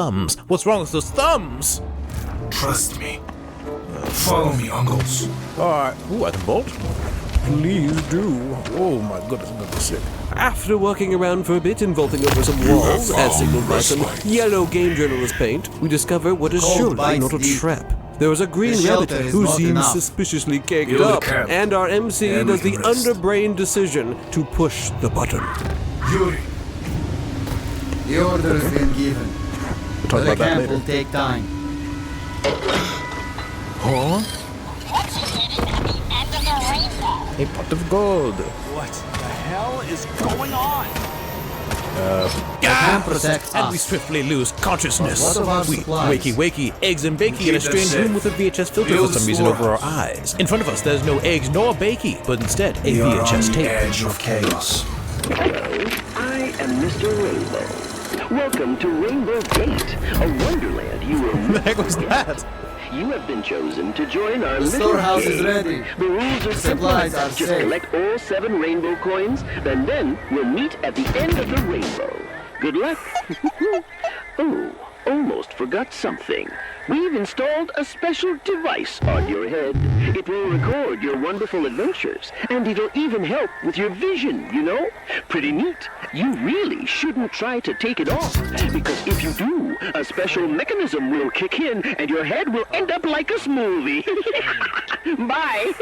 thumbs. What's wrong with those thumbs? Trust me. Follow me, uncles. Alright. Ooh, I can bolt? Please do. Oh my goodness, I'm gonna be sick. After walking around for a bit and vaulting over some walls, as signaled by some yellow game journalist paint, we discover what is surely not a trap. There was a green rabbit who seems suspiciously caked up, and our MC does the underbrain decision to push the button. Yuri. The order has been given. We'll talk The about that camp later. will take time. Huh? What's hidden at the end of the rainbow? A pot of gold. What the hell is going on? Camp protects And we us. swiftly lose consciousness. What of our We supplies? wakey, eggs and bakey in a Keep them strange safe. room with a VHS filter Build for the some reason over our storehouse. eyes. In front of us, there's no eggs nor bakey, but instead a We are on VHS the tape. edge of chaos. Hello, I am Mr. Rainbow. Welcome to Rainbow Gate, a wonderland you will What the heck was that? You have been chosen to join our The little storehouse is game. ready. The rules are simple. Supplies are Just safe. collect all 7 rainbow coins, and then we'll meet at the end of the rainbow. Good luck. Oh, almost forgot something. We've installed a special device on your head. It will record your wonderful adventures, and it'll even help with your vision, you know? Pretty neat. You really shouldn't try to take it off, because if you do, a special mechanism will kick in, and your head will end up like a smoothie. Bye.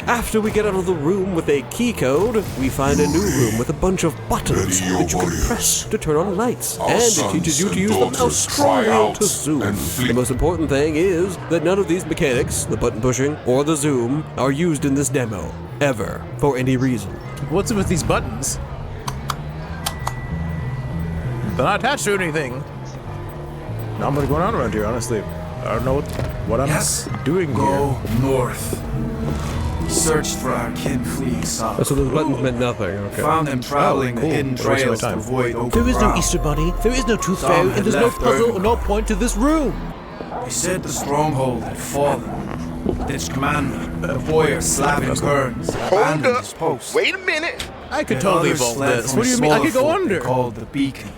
After we get out of the room with a key code, we find a new room with a bunch of buttons Ready, that you can warriors. press to turn on lights. Our And it sons teaches you to and use them how daughters strongly cry out to zoom. and flee. The most important thing is that none of these mechanics, the button pushing or the zoom, are used in this demo, ever, for any reason. What's with these buttons? They're not attached to anything. Not much going on around here, honestly. I don't know what I'm Yes. doing Go here. north. Searched for our kin fleeing south. So those buttons meant nothing, okay. Found them traveling Oh, the cool. hidden Wasting my trails to time. avoid open There is no ground. Easter Bunny, there is no Tooth Some Fairy, had and there's no left puzzle early. or no point to this room. They said the stronghold had fallen. Its commander, the warrior Slavin Burns, abandoned his post. Wait a minute. I could And totally others vault fled this. from What do a you mean? I smaller could go fort under. they called the Beacon.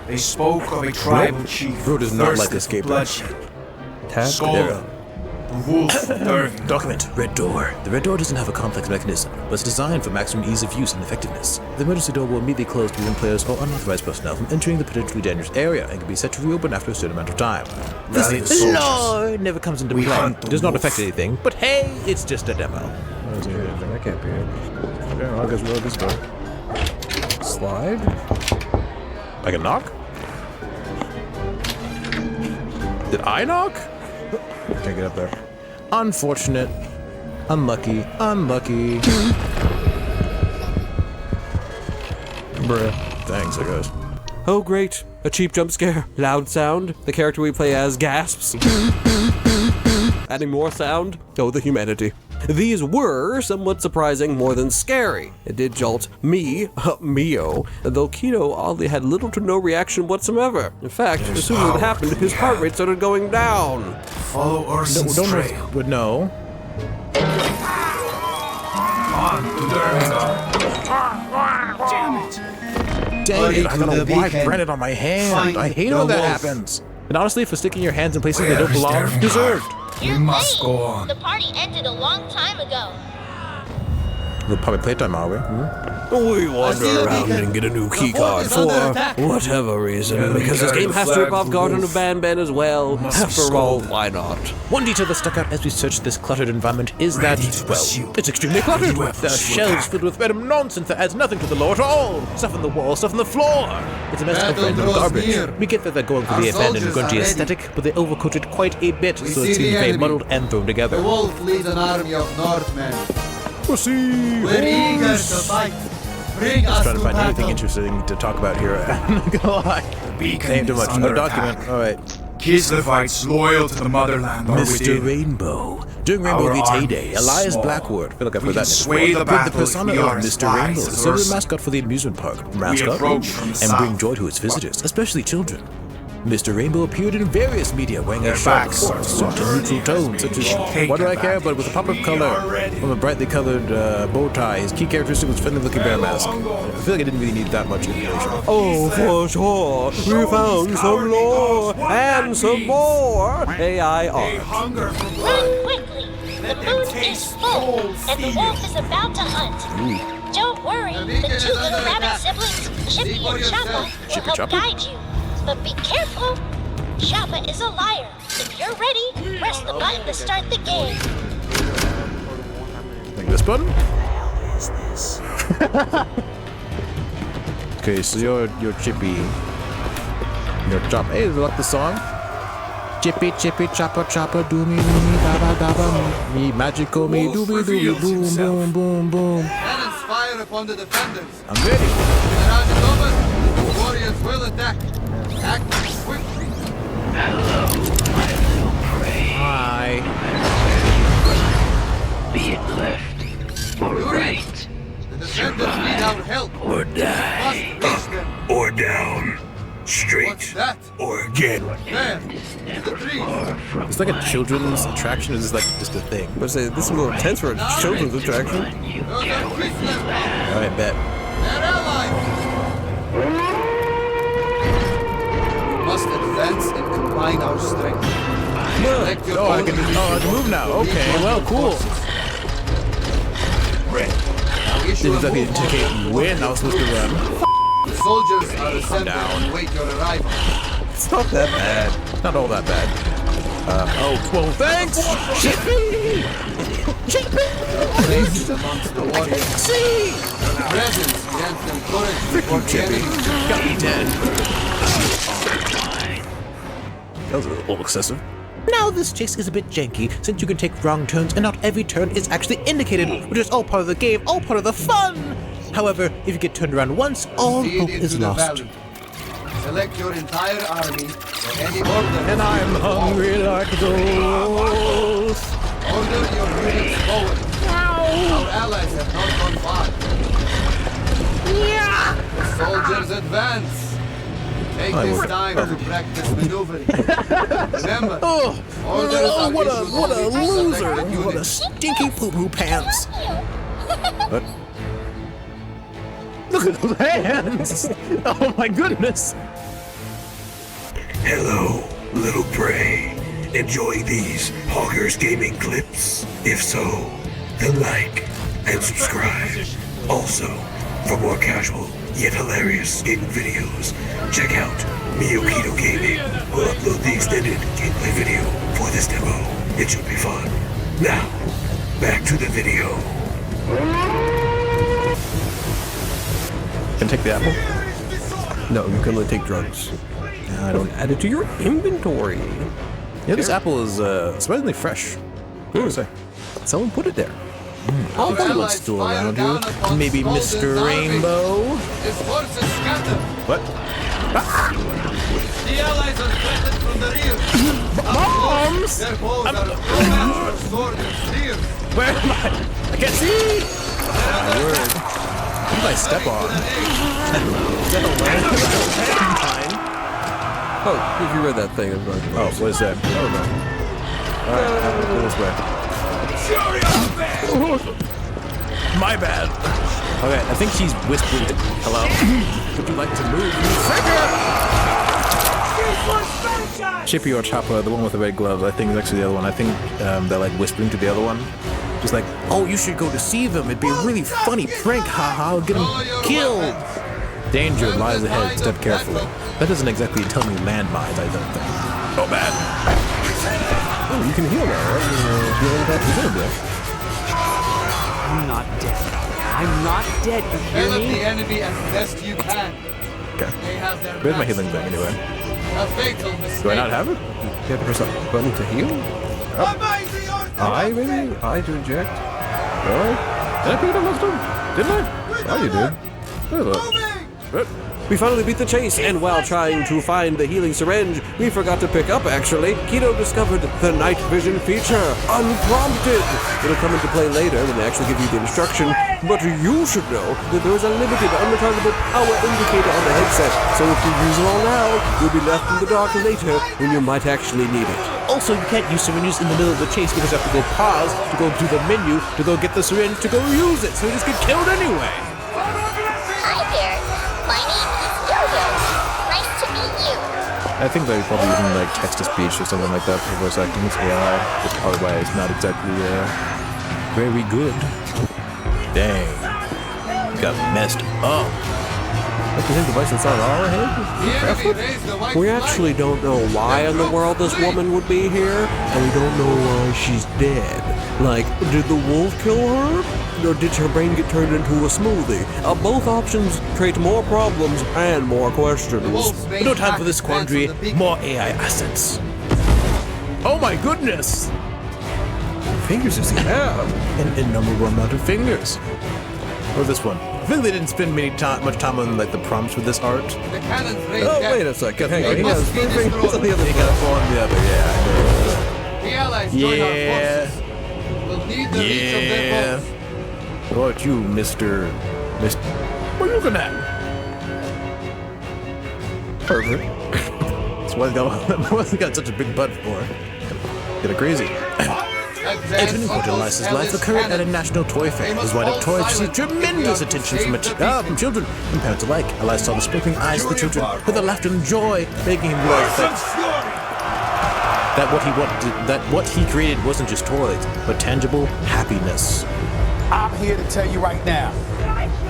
They spoke of a tribal chief. Bro does not like thirsted escape for routes. bloodshed. Tab, Skola, the wolf of Derving. Document. Red door. The red door doesn't have a complex mechanism, but it's designed for maximum ease of use and effectiveness. The emergency door will immediately close to prevent players or unauthorized personnel from entering the potentially dangerous area and can be set to reopen after a certain amount of time. Rally the This soldiers. law never comes into We play. hunt the Does not wolf. affect anything, but hey, it's just a demo. That can't be it. Yeah, I guess we'll this door. Slide? I can knock? Did I knock? Can't get up there. Unfortunate. Unlucky. Unlucky. Bruh. Thanks, I guess. Oh, great. A cheap jump scare. Loud sound. The character we play as gasps. Adding more sound. Oh, the humanity. These were somewhat surprising more than scary. It did jolt me, Mio, though Kino oddly had little to no reaction whatsoever. In fact, as soon as it happened, his heart rate started going down. Follow Urson's trail. Would know. On to Derving. Dang it, I to don't know the why I beacon. branded on my hand. Find I hate the when that wolf. happens. And honestly, for sticking your hands in places they Where don't is belong, Derving? deserved. We You're must late. go on. The party ended a long time ago. We'll probably playtime, are we? We see wander the around beacon. and get a new The key fort card is under for attack. whatever reason. Yeah, Because this carry game the has to flag rip off of the Garden wolf. of Banban as well. Must be After all, scolded. why not? One detail that stuck out as we searched this cluttered environment is that, Ready to pursue. well, it's extremely cluttered. Any weapons There are to shelves attack. filled with random nonsense that adds nothing to the lore at all. Stuff on the wall, stuff on the floor. It's a mess of Battle random draws garbage. near. We get that they're going for Our the abandoned soldiers are grungy ready. aesthetic, but they overcoat it quite a bit, We so see it seems the very enemy. muddled and thrown together. The wolf leads an army of Northmen. Pussy! We're eager to fight. Bring us Trying to find anything battle. interesting to talk about here. I'm not gonna lie. Beacon Ain't too is much. under No document. attack. All right. Kislevites loyal to the motherland are Mr. within. Rainbow. During Rainbow Our Beats army heyday, is Elias small. Blackwood, I feel like I've We heard that can name sway before, the played the battle if persona we of are as Mr. Rainbow, wise the as silver Ursa. mascot for the amusement park mascot, approach from the and bring south. joy to its visitors, especially children. Mr. Rainbow appeared in various media wearing a shirt with certain neutral tones, such as Why Do I Care, but with a pop of color from a brightly colored bow tie. His key characteristic was friendly-looking bear mask. I feel like I didn't really need that much information. Oh, for sure. We found some lore and some more AI art. Hunger for Run blood. quickly. The moon is full, and the wolf is about to hunt. Don't worry, the two little rabbit siblings, Chippy and Choppa, will help guide you. But be careful. Choppa is a liar. If you're ready, press the button to start the game. Like this button? Is this? Okay, so you're Chippy. You're Choppa. Hey, you like the song? Chippy, Chippy, Choppa, Choppa, do me, baba, baba, me, magical me, dooby, dooby, boom, boom, boom, boom. Cannons fire upon the defenders. I'm ready. Mirage is over. The warriors will attack. Act quickly. Hi. Be it left or right The defenders need our help. or die Must reach them. or down, What's straight that? or again. There. The trees. It's like a children's attraction, or is this like just a thing? But say this is a little intense for a children's attraction. Those are Christian. Alright, bet. They're allies. We must advance and combine our strength. Select your Oh, I can move now. Okay, well, cool. Didn't exactly indicate when I was supposed to run. The soldiers are assembled down. and wait your arrival. It's not that bad. Not all that bad. Oh, well, thanks! Chippy! Chippy! Place amongst the warriors. See! Presence grants them courage before the Chippy. enemy. Got me dead. That was a little excessive. Now this chase is a bit janky, since you can take wrong turns and not every turn is actually indicated, which is all part of the game, all part of the fun! However, if you get turned around once, all Proceed hope into is the lost. valley. Select your entire army for any order. And I'm hungry like a ghost. Order your units forward. Our allies have not gone far. The soldiers advance. Take this time to practice maneuvering. Remember, orders are What a issued what a only to loser! selected What a units. stinky poo-poo pants! What? Look at those hands! Oh my goodness! Hello, little prey. Enjoy these Hoggers Gaming clips? If so, then like and subscribe. Also, for more casual yet hilarious gaming videos, check out Miyokito Gaming. We'll upload the extended gameplay video for this demo. It should be fun. Now, back to the video. Can I take the apple? No, you can only take drugs. I don't. Add it to your inventory. Yeah, this apple is surprisingly fresh. What do I say? Someone put it there. I'll Our find one allies still fire around down here. upon Maybe Spaulding's Mr. army. Rainbow? His forces scattered. What? The allies are threatened from the rear. Bombs! Their bows are no match for sword and spear. Where am I? I can't see! Word. What did I step on? Is that a landmine? Oh, if you read that thing, it was like, Oh, what is that? I don't know. Alright, go this way. My bad. Okay, I think she's whispering. Hello? Would you like to move? Chippy or Choppa, the one with the red gloves, I think is actually the other one. I think they're like whispering to the other one. Just like, oh, you should go deceive him. It'd be a really funny prank. Haha, I'll get him killed. Danger lies ahead. Step carefully. That doesn't exactly tell me landmines, I don't think. Oh, bad. oh, you can heal now, right? Healing that presumably. I'm not dead. I'm not dead, you hear Help the me? enemy as best you can. Okay. They have their Where's my backs. healing thing anyway? A fatal mistake. Do I not have it? You have to press a button to heal? I, maybe? I to inject? Really? Did I pick it up last time? Didn't I? Oh, you did. Where the- What? We finally beat the chase, and while trying to find the healing syringe, we forgot to pick up, actually. Keto discovered the night vision feature, unprompted. It'll come into play later when they actually give you the instruction, but you should know that there is a limited, unrechargeable power indicator on the headset, so if you use it all now, you'll be left in the dark later when you might actually need it. Also, you can't use syringes in the middle of the chase because you have to go pause, to go to the menu, to go get the syringe, to go use it, so you just get killed anyway. Hi there. My name is Yo-Yo. Nice to meet you. I think they're probably using like text-to-speech or something like that for voice acting. It's AI, which probably why it's not exactly very good. Dang. Got messed up. What do you think, the voice that's on our head? The enemy raised the white We flag. actually don't know why in the world this woman would be here, and we don't know why she's dead. Like, did the wolf kill her? Or did her brain get turned into a smoothie? Both options create more problems and more questions. But no time for this quandary. More AI assets. Oh my goodness! Fingers does he have? An innumerable amount of fingers. Or this one. I think they didn't spend much time on like the prompts with this art. The cannons raised Oh, death. wait a second. Hang on. They He must has be three fingers on the other They got four on the other, yeah. The Allies join our Yeah. forces. We'll need the reach of their Yeah. boats. What about you, Mr. What are you looking at? Pervert. That's why he got such a big butt for. Get it crazy. Edwin immortalized his life occurred at a national toy fair. His wind-up toy received tremendous attention from children and parents alike. Elias saw the sparkling eyes of the children with their laughter and joy, making him realize that what he created wasn't just toys, but tangible happiness. I'm here to tell you right now,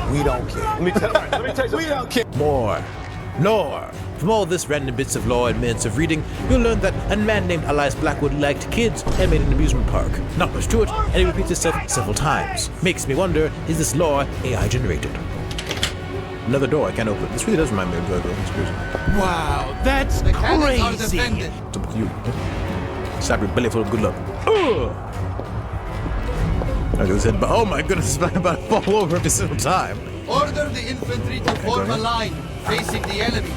we don't care. Let me tell you, we don't care. More. Lore. From all this random bits of lore and minutes of reading, you'll learn that a man named Elias Blackwood liked kids and made an amusement park. Not much to it, and it repeats itself several times. Makes me wonder, is this lore AI generated? Another door I can't open. This really does remind me of Virgo. It's crazy. Wow, that's The cannons are crazy. defended. What's up with you? Slap your belly full of good luck. Ugh! I just said, but oh my goodness, it's about to fall over every single time. Order the infantry to form a line facing the enemy.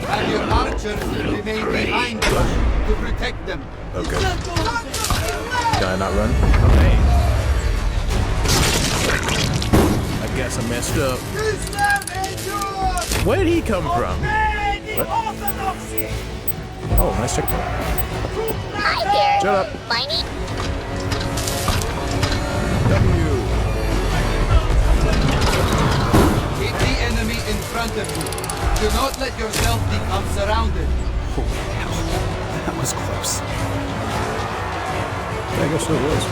Have your archers remain behind them to protect them. Okay. Can I not run? Okay. I guess I messed up. Where did he come from? What? Oh, nice checkpoint. Hi there. Shut up. My name. W. Keep the enemy in front of you. Do not let yourself become surrounded. That was close. I guess it was.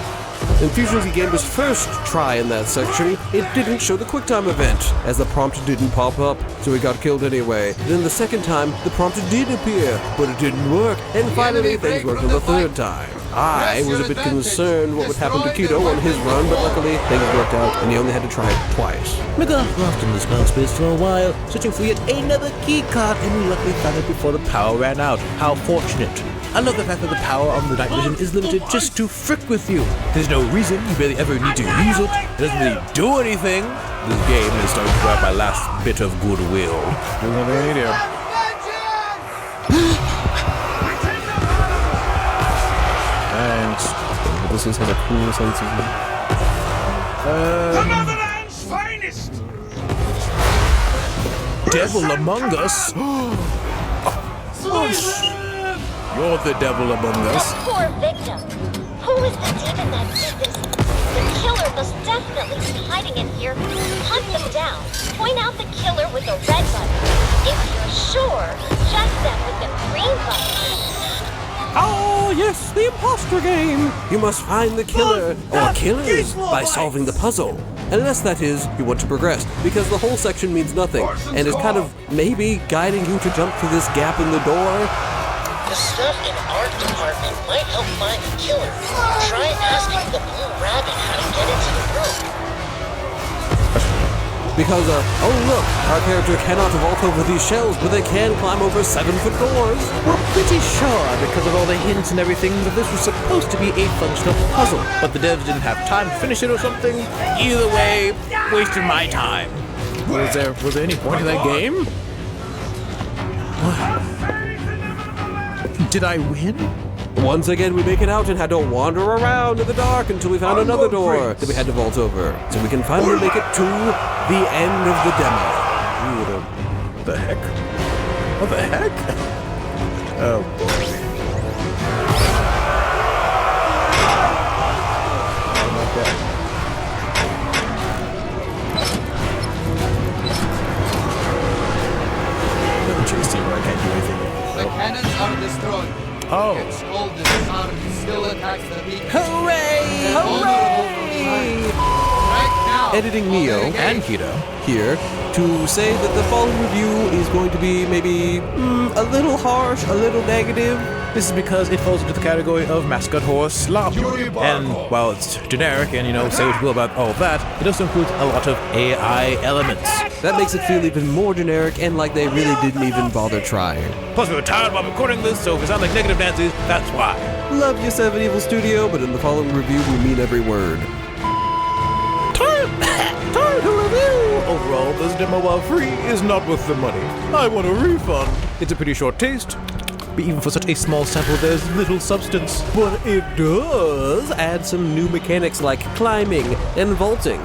In Fusion Gamer's first try in that section, it didn't show the QuickTime event, as the prompt didn't pop up, so he got killed anyway. Then the second time, the prompt did appear, but it didn't work, and finally things worked on the third time. I was a bit concerned what would happen to Keto on his run, but luckily things worked out, and he only had to try it twice. We got lost in the spell space for a while, searching for yet another key card, and we luckily found it before the power ran out. How fortunate. I love the fact that the power on the night vision is limited just to frick with you. There's no reason you barely ever need to use it. It doesn't really do anything. This game is starting to grab my last bit of goodwill. There's nothing I need here. Thanks. This has a cool sense of... Devil Among Us? You're the devil among us. That poor victim. Who is the demon that did this? The killer must definitely be hiding in here. Hunt them down. Point out the killer with the red button. If you're sure, check them with the green button. Oh, yes, the imposter game! You must find the killer, or killers, by solving the puzzle. Unless, that is, you want to progress, because the whole section means nothing, and is kind of maybe guiding you to jump through this gap in the door. The stuff in art department might help find the killer. Try asking the blue rabbit how to get into the room. Because, oh look, our character cannot vault over these shelves, but they can climb over 7-foot doors. We're pretty sure, because of all the hints and everything, that this was supposed to be a functional puzzle, but the devs didn't have time to finish it or something. Either way, wasted my time. Was there any point to that game? Did I win? Once again, we make it out and had to wander around in the dark until we found another door that we had to vault over, so we can finally make it to the end of the demo. Ooh, what the heck? What the heck? Oh boy. I'm not dead. Doesn't chase team where I can't do anything. The cannons are destroyed. Oh. Its old disarm still attacks the beacon. Hooray! Right now. Editing Neo And Keto. here to say that the following review is going to be maybe a little harsh, a little negative. This is because it falls into the category of mascot horse slop. And while it's generic and, say what you will about all that, it also includes a lot of AI elements. That makes it feel even more generic and like they really didn't even bother trying. Plus, we were tired while recording this, so if we sound like negative Nancy's, that's why. Love you, Seven Evil Studio, but in the following review, we mean every word. Time to review! Overall, this demo, while free, is not worth the money. I want a refund. It's a pretty short taste. But even for such a small sample, there's little substance. But it does add some new mechanics like climbing and vaulting,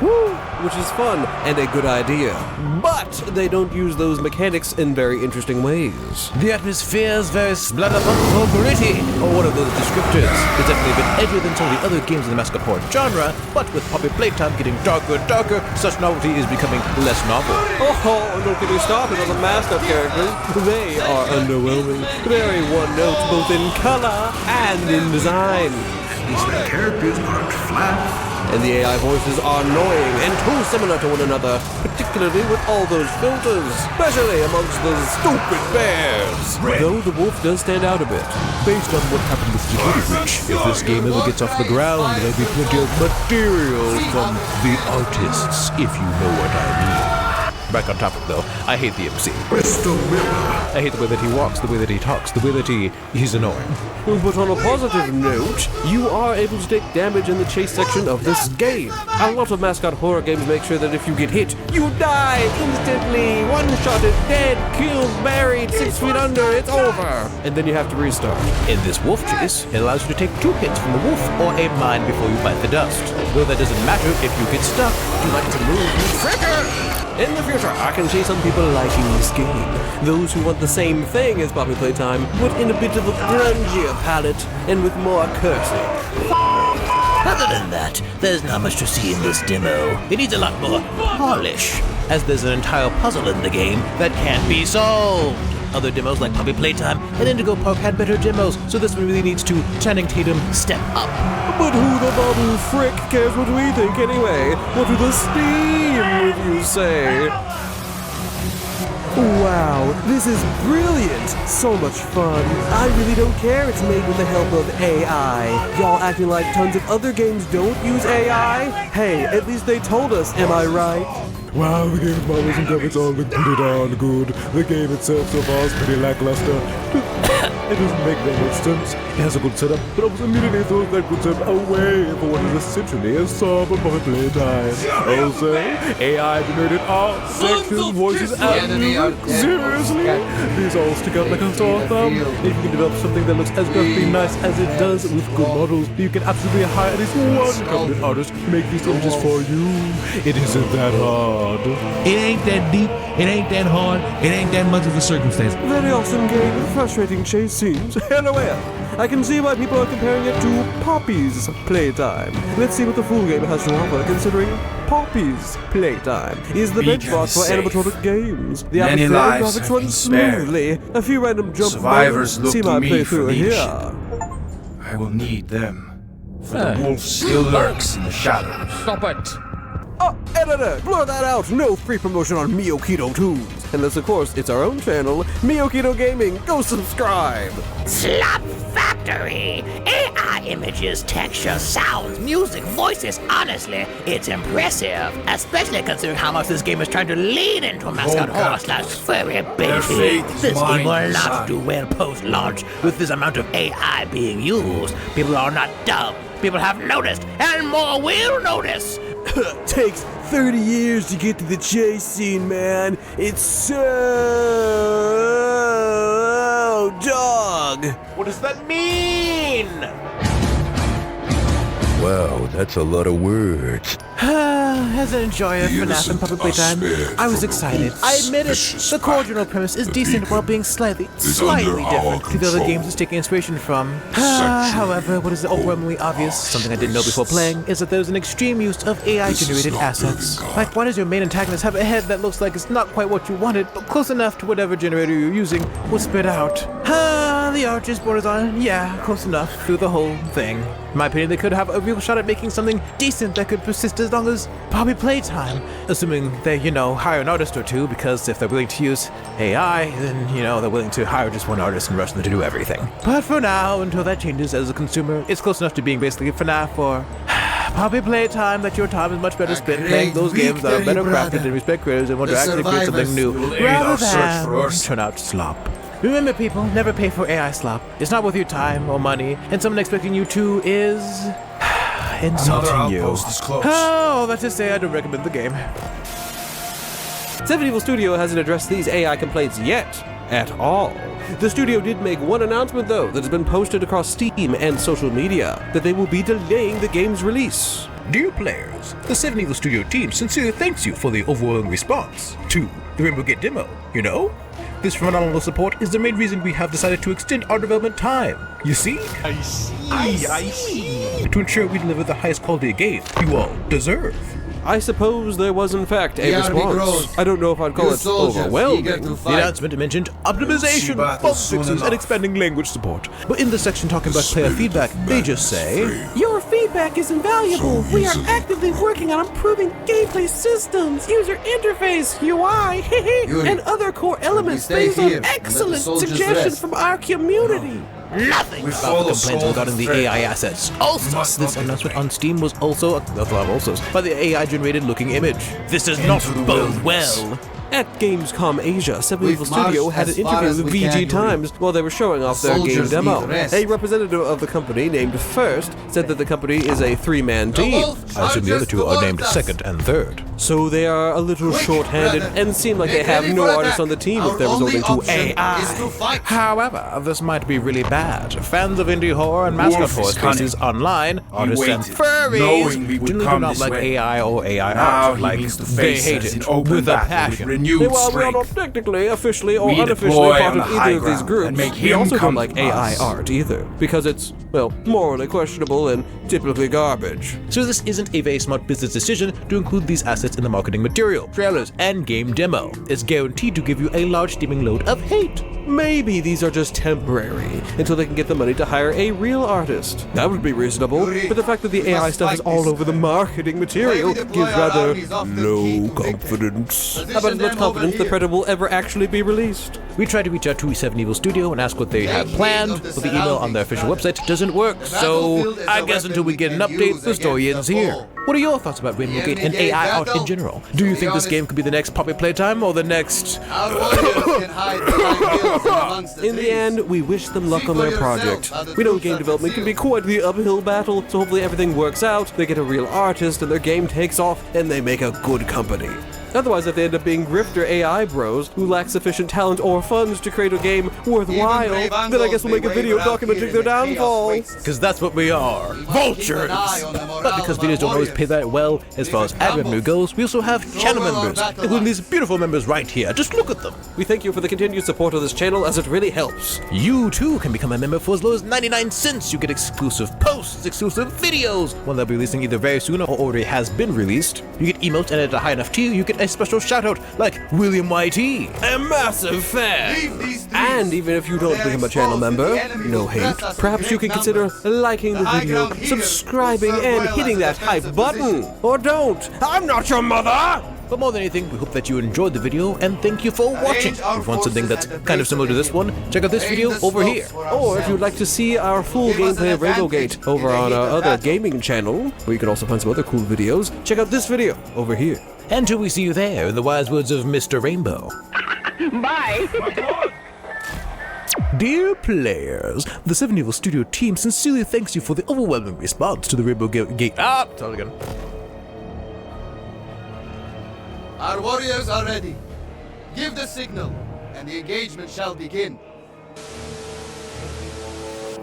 which is fun and a good idea. But they don't use those mechanics in very interesting ways. The atmosphere is very splatterpunk gritty, or one of those descriptors. It's definitely a bit edgier than some of the other games in the mascot horror genre, but with Poppy Playtime getting darker and darker, such novelty is becoming less novel. Oh, don't get me started on the mascot characters. They are underwhelming. Very one note both in color and in design. These characters aren't flat. And the AI voices are annoying and too similar to one another, particularly with all those filters, especially amongst the stupid bears. Though the wolf does stand out a bit. Based on what happened with Security Breach, if this game ever gets off the ground, there'll be plenty of material from the artists, if you know what I mean. Back on topic though, I hate the MC. I hate the way that he walks, the way that he talks, the way that he's annoying. But on a positive note, you are able to take damage in the chase section of this game. A lot of mascot horror games make sure that if you get hit, you die instantly, one-shotted, dead, killed, buried, 6 feet under, it's over. And then you have to restart. In this wolf chase, it allows you to take 2 hits from the wolf or a mine before you bite the dust. Though that doesn't matter if you get stuck. You like to move, you trigger! In the future, I can see some people liking this game. Those who want the same thing as Poppy Playtime, but in a bit of a grungier palette and with more cursing. Other than that, there's not much to see in this demo. It needs a lot more polish, as there's an entire puzzle in the game that can't be solved. Other demos like Poppy Playtime and Indigo Park had better demos, so this one really needs to Channing Tatum step up. But who the bubble frick cares what we think anyway? What do the Steam reviews say? Wow, this is brilliant! So much fun. I really don't care it's made with the help of AI. Y'all acting like tons of other games don't use AI? Hey, at least they told us, am I right? Wow, the game's models and graphics all look pretty darn good. The game itself so far is pretty lackluster. It doesn't make that much sense. It has a good setup, but almost immediately throws that good setup away for what is essentially a sober Poppy Playtime. Also, AI generated art, sections, voices, and music. Seriously? These all stick out like a sore thumb. If you can develop something that looks as graphically nice as it does with good models, you can absolutely hire at least one competent artist to make these images for you. It isn't that hard. It ain't that deep, it ain't that hard, it ain't that much of a circumstance. Very awesome game with frustrating chase scenes. LOL. I can see why people are comparing it to Poppy's Playtime. Let's see what the full game has to offer, considering Poppy's Playtime is the benchmark for animatronic games. The Many atmospheric lives graphics have run been spared. smoothly. A few random jump Survivors moments. See look to my me for playthrough leadership. here. I will need them, for the wolf still lurks in the shadows. Stop it! Oh, editor, blur that out. No free promotion on Miyokito Tunes. Unless, of course, it's our own channel, Miyokito Gaming. Go subscribe. Slop Factory! AI images, texture, sounds, music, voices. Honestly, it's impressive. Especially considering how much this game is trying to lean into mascot horror slash furry baby. This game will not do well post-launch with this amount of AI being used. People are not dumb. People have noticed, and more will notice. Takes 30 years to get to the chase scene, man. It's so dog. What does that mean? Wow, that's a lot of words. As an enjoyer of FNAF and public playtime, I was excited. I admit it, the core general premise is decent while being slightly different to the other games it's taking inspiration from. However, what is overwhelmingly obvious, something I didn't know before playing, is that there's an extreme use of AI-generated assets. Like, why does your main antagonist have a head that looks like it's not quite what you wanted, but close enough to whatever generator you're using will spit out? The art just borders on, yeah, close enough through the whole thing. In my opinion, they could have a real shot at making something decent that could persist as long as probably playtime. Assuming they, hire an artist or two, because if they're willing to use AI, then, they're willing to hire just one artist and rush them to do everything. But for now, until that changes as a consumer, it's close enough to being basically FNAF or probably playtime that your time is much better spent playing those games that are better crafted and respect creators and want to actually create something new, rather than turn out slop. Remember, people, never pay for AI slop. It's not worth your time or money, and someone expecting you to is insulting you. Oh, that's to say, I don't recommend the game. Seven Evil Studio hasn't addressed these AI complaints yet, at all. The studio did make one announcement, though, that has been posted across Steam and social media, that they will be delaying the game's release. Dear players, the 7 Evil Studio team sincerely thanks you for the overwhelming response to the Rainbow Gate demo, This phenomenal support is the main reason we have decided to extend our development time. You see? I see. To ensure we deliver the highest quality game you all deserve. I suppose there was in fact a response. I don't know if I'd call it overwhelming. The announcement mentioned optimization, bug fixes, and expanding language support. But in the section talking about player feedback, they just say, your feedback is invaluable. We are actively working on improving gameplay systems, user interface, UI, and other core elements based on excellent suggestions from our community. Nothing about the complaints regarding the AI assets. Also, this announcement on Steam was also by the AI-generated looking image. This does not bode well. At Gamescom Asia, 7 Evil Studio had an interview with VG Times while they were showing off their game demo. A representative of the company, named First, said that the company is a three-man team. I assume the other two are named Second and Third. So they are a little short-handed and seem like they have no artists on the team if they're resorting to AI. However, this might be really bad. Fans of indie horror and mascot horror spaces online, artists and furries, generally do not like AI or AI art. Like, they hate it with a passion. While we are not technically, officially, or unofficially part of either of these groups, we also don't like AI art either, because it's, morally questionable and typically garbage. So this isn't a very smart business decision to include these assets in the marketing material, trailers, and game demo. It's guaranteed to give you a large steaming load of hate. Maybe these are just temporary, until they can get the money to hire a real artist. That would be reasonable, but the fact that the AI stuff is all over the marketing material gives rather low confidence. How about as much confidence the Predator will ever actually be released? We tried to reach out to 7 Evil Studio and ask what they have planned, but the email on their official website doesn't work, so I guess until we get an update, the story ends here. What are your thoughts about Rainbow Gate and AI art in general? Do you think this game could be the next Poppy Playtime or the next... In the end, we wish them luck on their project. We know game development can be quite the uphill battle, so hopefully everything works out, they get a real artist, and their game takes off, and they make a good company. Otherwise, if they end up being grifter AI bros who lack sufficient talent or funds to create a game worthwhile, then I guess we'll make a video documenting their downfall. Because that's what we are. Vultures! But because videos don't always pay that well as far as ad revenue goes, we also have channel members, including these beautiful members right here. Just look at them. We thank you for the continued support of this channel, as it really helps. You too can become a member for as low as 99 cents. You get exclusive posts, exclusive videos, one that'll be releasing either very soon or already has been released. You get emotes, and at a high enough tier, you get a special shout out like William YT. A massive fan! And even if you don't become a channel member, no hate, perhaps you can consider liking the video, subscribing, and hitting that hype button. Or don't. I'm not your mother! But more than anything, we hope that you enjoyed the video, and thank you for watching. If you want something that's kind of similar to this one, check out this video over here. Or if you'd like to see our full gameplay of Rainbow Gate over on our other gaming channel, where you can also find some other cool videos, check out this video over here. Until we see you there, in the wise words of Mr. Rainbow. Bye! Dear players, the 7 Evil Studio team sincerely thanks you for the overwhelming response to the Rainbow Gate. Start again. Our warriors are ready. Give the signal, and the engagement shall begin.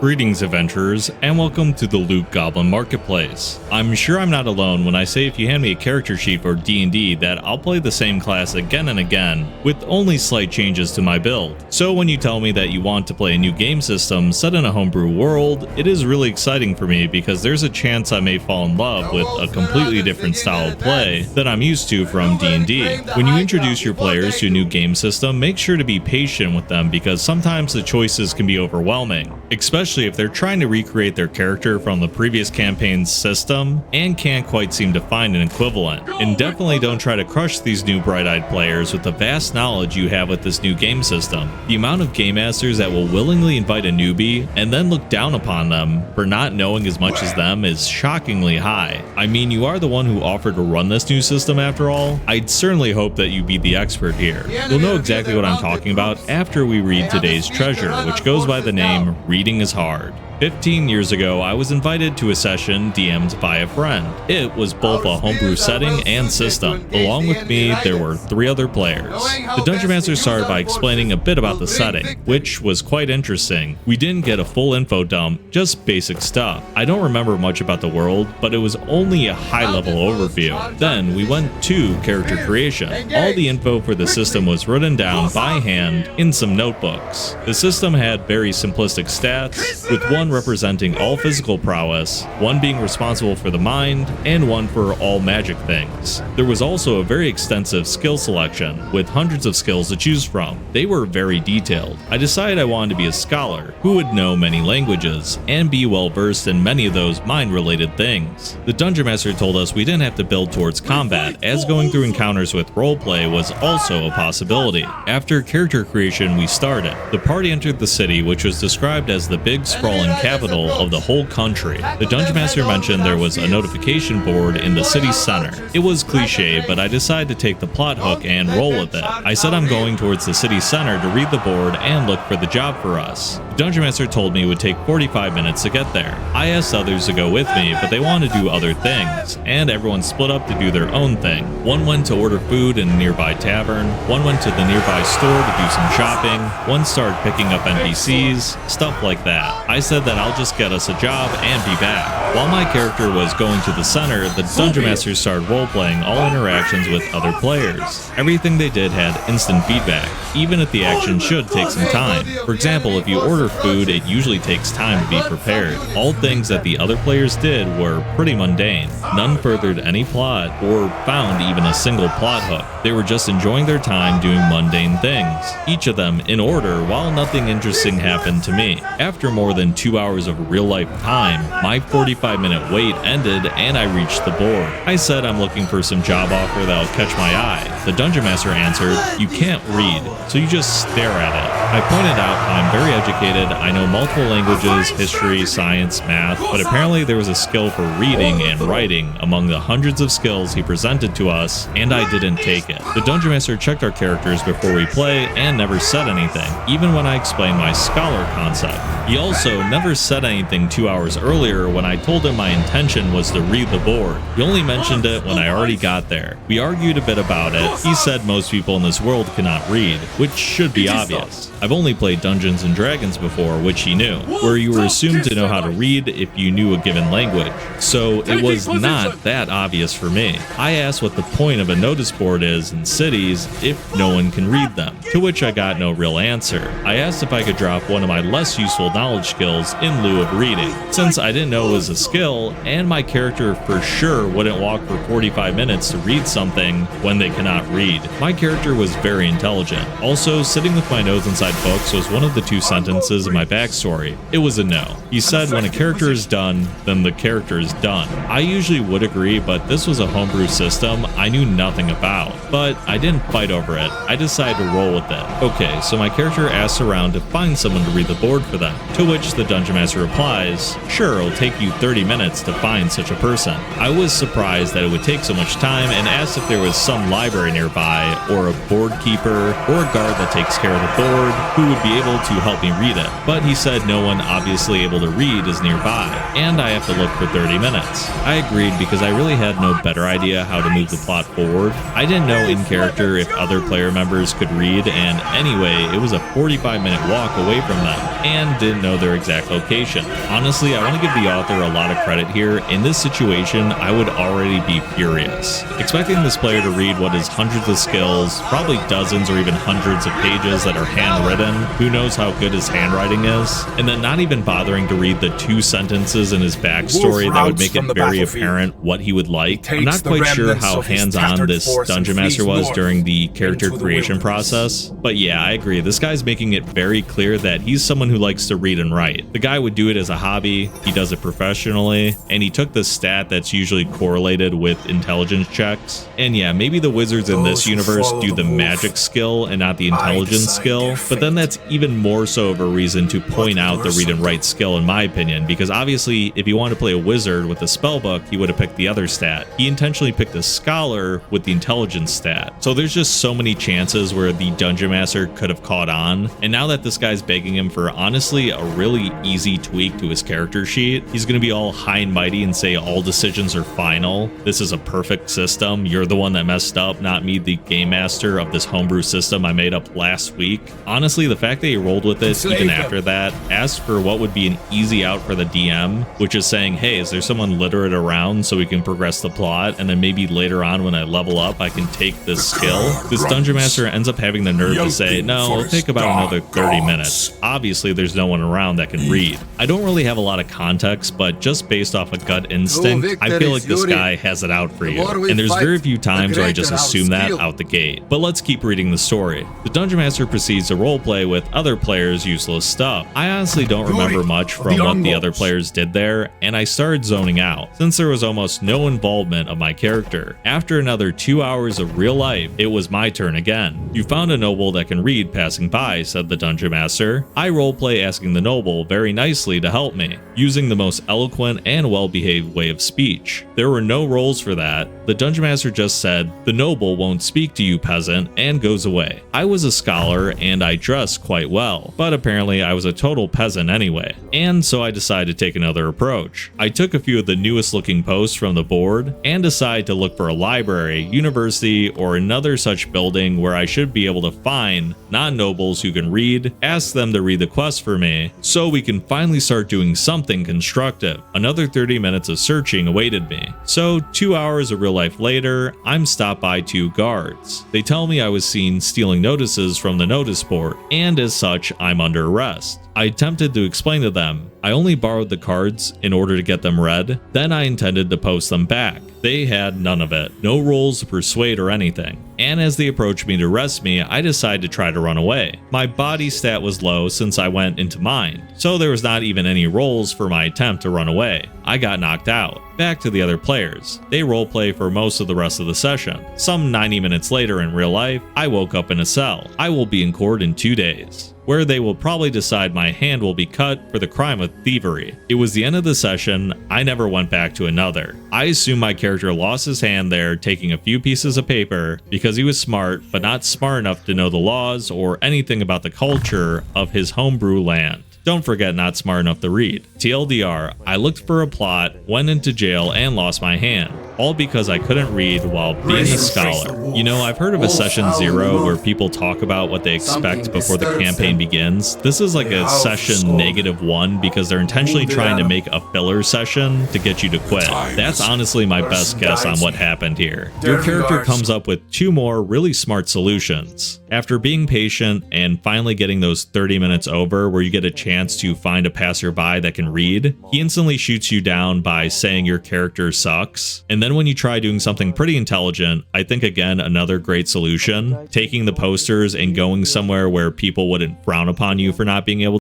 Greetings adventurers, and welcome to the Loot Goblin Marketplace. I'm sure I'm not alone when I say if you hand me a character sheet for D&D that I'll play the same class again and again, with only slight changes to my build. So when you tell me that you want to play a new game system set in a homebrew world, it is really exciting for me because there's a chance I may fall in love with a completely different style of play that I'm used to from D&D. When you introduce your players to a new game system, make sure to be patient with them because sometimes the choices can be overwhelming, especially if they're trying to recreate their character from the previous campaign's system and can't quite seem to find an equivalent. And definitely don't try to crush these new bright-eyed players with the vast knowledge you have with this new game system. The amount of game masters that will willingly invite a newbie and then look down upon them for not knowing as much as them is shockingly high. I mean, you are the one who offered to run this new system after all. I'd certainly hope that you be the expert here. You'll know exactly what I'm talking about after we read today's treasure, which goes by the name Reading is Hard. 15 years ago, I was invited to a session DM'd by a friend. It was both a homebrew setting and system. Along with me, there were 3 other players. The Dungeon Master started by explaining a bit about the setting, which was quite interesting. We didn't get a full info dump, just basic stuff. I don't remember much about the world, but it was only a high-level overview. Then we went to character creation. All the info for the system was written down by hand in some notebooks. The system had very simplistic stats, with one representing all physical prowess, one being responsible for the mind, and one for all magic things. There was also a very extensive skill selection, with hundreds of skills to choose from. They were very detailed. I decided I wanted to be a scholar, who would know many languages, and be well versed in many of those mind-related things. The Dungeon Master told us we didn't have to build towards combat, as going through encounters with roleplay was also a possibility. After character creation, we started. The party entered the city, which was described as the big sprawling capital of the whole country. The Dungeon Master mentioned there was a notification board in the city center. It was cliche, but I decided to take the plot hook and roll with it. I said I'm going towards the city center to read the board and look for the job for us. The Dungeon Master told me it would take 45 minutes to get there. I asked others to go with me, but they wanted to do other things, and everyone split up to do their own thing. One went to order food in a nearby tavern, one went to the nearby store to do some shopping, one started picking up NPCs, stuff like that. I said that I'll just get us a job and be back. While my character was going to the center, the Dungeon Master started role-playing all interactions with other players. Everything they did had instant feedback, even if the action should take some time. For example, if you order food, it usually takes time to be prepared. All things that the other players did were pretty mundane. None furthered any plot or found even a single plot hook. They were just enjoying their time doing mundane things, each of them in order, while nothing interesting happened to me. After more than 2 hours of real-life time, my 45-minute wait ended and I reached the board. I said I'm looking for some job offer that'll catch my eye. The Dungeon Master answered, "You can't read, so you just stare at it." I pointed out how I'm very educated, I know multiple languages, history, science, math, but apparently there was a skill for reading and writing among the hundreds of skills he presented to us, and I didn't take it. The Dungeon Master checked our characters before we play and never said anything, even when I explained my scholar concept. He also never said anything 2 hours earlier when I told him my intention was to read the board. He only mentioned it when I already got there. We argued a bit about it. He said most people in this world cannot read, which should be obvious. I've only played Dungeons & Dragons before, which he knew, where you were assumed to know how to read if you knew a given language. So it was not that obvious for me. I asked what the point of a notice board is in cities if no one can read them, to which I got no real answer. I asked if I could drop one of my less useful knowledge skills in lieu of reading, since I didn't know it was a skill, and my character for sure wouldn't walk for 45 minutes to read something when they cannot read. My character was very intelligent. Also, sitting with my nose inside books was one of the 2 sentences in my backstory. It was a no. He said when a character is done, then the character is done. I usually would agree, but this was a homebrew system I knew nothing about. But I didn't fight over it. I decided to roll with it. Okay, so my character asks around to find someone to read the board for them, to which the Dungeon Master replies, "Sure, it'll take you 30 minutes to find such a person." I was surprised that it would take so much time and asked if there was some library nearby, or a board keeper, or a guard that takes care of the board, who would be able to help me read it. But he said no one obviously able to read is nearby, and I have to look for 30 minutes. I agreed because I really had no better idea how to move the plot forward. I didn't know know in character if other player members could read, and anyway, it was a 45-minute walk away from them, and didn't know their exact location. Honestly, I want to give the author a lot of credit here. In this situation, I would already be furious. Expecting this player to read what is hundreds of skills, probably dozens or even hundreds of pages that are handwritten, who knows how good his handwriting is, and then not even bothering to read the 2 sentences in his backstory that would make it very apparent what he would like. I'm not quite sure how hands-on this Dungeon Master was during the character creation process, but yeah, I agree. This guy's making it very clear that he's someone who likes to read and write. The guy would do it as a hobby, he does it professionally, and he took the stat that's usually correlated with intelligence checks. And yeah, maybe the wizards in this universe do the magic skill and not the intelligence skill, but then that's even more so of a reason to point out the read and write skill in my opinion, because obviously if he wanted to play a wizard with a spellbook, he would have picked the other stat. He intentionally picked a scholar with the intelligence stat. So there's just so many chances where the Dungeon Master could have caught on, and now that this guy's begging him for honestly a really easy tweak to his character sheet, he's going to be all high and mighty and say all decisions are final. This is a perfect system. You're the one that messed up, not me, the game master of this homebrew system I made up last week. Honestly, the fact that he rolled with it even after that, asked for what would be an easy out for the DM, which is saying, hey, is there someone literate around so we can progress the plot, and then maybe later on when I level up I can take this skill. This Dungeon Master ends up having the nerve to say, no, it'll take about another 30 minutes. Obviously there's no one around that can read. I don't really have a lot of context, but just based off a gut instinct, I feel like this guy has it out for you. And there's very few times where I just assume that out the gate. But let's keep reading the story. The Dungeon Master proceeds to roleplay with other players' useless stuff. I honestly don't remember much from what the other players did there, and I started zoning out, since there was almost no involvement of my character. After another 2 hours of real life, it was my turn again. You found a noble that can read passing by, said the Dungeon Master. I roleplay asking the noble very nicely to help me, using the most eloquent and well-behaved way of speech. There were no roles for that. The Dungeon Master just said, the noble won't speak to you, peasant, and goes away. I was a scholar and I dressed quite well, but apparently I was a total peasant anyway, and so I decided to take another approach. I took a few of the newest looking posts from the board and decided to look for a library, university, or another such building where I should be able to find non-nobles who can read, ask them to read the quest for me, so we can finally start doing something constructive. Another 30 minutes of searching awaited me. So 2 hours of real life later, I'm stopped by 2 guards. They tell me I was seen stealing notices from the notice board, and as such, I'm under arrest. I attempted to explain to them I only borrowed the cards in order to get them read, then I intended to post them back. They had none of it, no rolls to persuade or anything. And as they approached me to arrest me, I decided to try to run away. My body stat was low since I went into mind, so there was not even any rolls for my attempt to run away. I got knocked out. Back to the other players. They roleplay for most of the rest of the session. Some 90 minutes later in real life, I woke up in a cell. I will be in court in 2 days, where they will probably decide my hand will be cut for the crime of thievery. It was the end of the session. I never went back to another. I assume my character lost his hand there taking a few pieces of paper because he was smart, but not smart enough to know the laws or anything about the culture of his homebrew land. Don't forget, not smart enough to read. TLDR, I looked for a plot, went into jail, and lost my hand. All because I couldn't read while being a scholar. You know, I've heard of a session 0 where people talk about what they expect before the campaign begins. This is like a session -1 because they're intentionally trying to make a filler session to get you to quit. That's honestly my best guess on what happened here. Your character comes up with 2 more really smart solutions. After being patient and finally getting those 30 minutes over where you get a chance to find a passerby that can read, he instantly shoots you down by saying your character sucks. And then when you try doing something pretty intelligent, I think again another great solution, taking the posters and going somewhere where people wouldn't frown upon you for not being able